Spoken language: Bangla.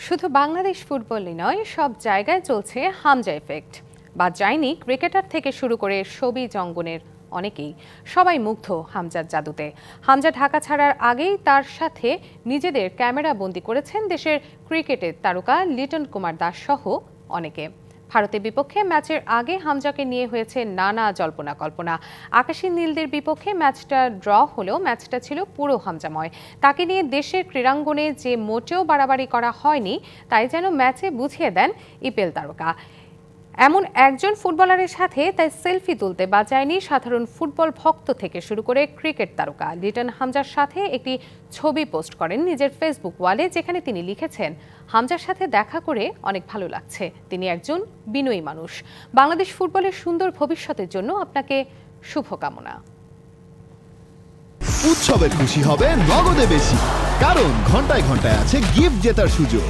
শুধু বাংলাদেশ ফুটবলই নয়, সব জায়গায় চলছে হামজা ইফেক্ট। বা যায়নি ক্রিকেটার থেকে শুরু করে ছবি জঙ্গনের অনেকেই, সবাই মুগ্ধ হামজার জাদুতে। হামজা ঢাকা ছাড়ার আগেই তার সাথে নিজেদের ক্যামেরা বন্দি করেছেন দেশের ক্রিকেটের তারকা লিটন কুমার দাস সহ অনেকে। ভারতের বিপক্ষে ম্যাচের আগে হামজাকে নিয়ে হয়েছে নানা জল্পনা কল্পনা। আকাশী নীলদের বিপক্ষে ম্যাচটা ড্র হলেও ম্যাচটা ছিল পুরো হামজাময়। তাকে নিয়ে দেশের ক্রীড়াঙ্গনে যে মোটেও বাড়াবাড়ি করা হয়নি, তাই যেন ম্যাচে বুঝিয়ে দেন ইপিএল তারকা। এমন একজন ফুটবলারের সাথে তাই সেলফি তুলতে বাঁচায়নি সাধারণ ফুটবল ভক্ত থেকে শুরু করে ক্রিকেট তারকা। লিটন হামজার সাথে একটি ছবি পোস্ট করেন নিজের ফেসবুক ওয়ালে, যেখানে তিনি লিখেছেন, হামজার সাথে দেখা করে অনেক ভালো লাগছে। তিনি একজন বিনয়ী মানুষ। বাংলাদেশ ফুটবলের সুন্দর ভবিষ্যতের জন্য আপনাকে শুভকামনা। উৎসবের খুশি হবে নগদে বেশি, কারণ ঘন্টায় ঘন্টায় আছে গিফট জেতার সুযোগ।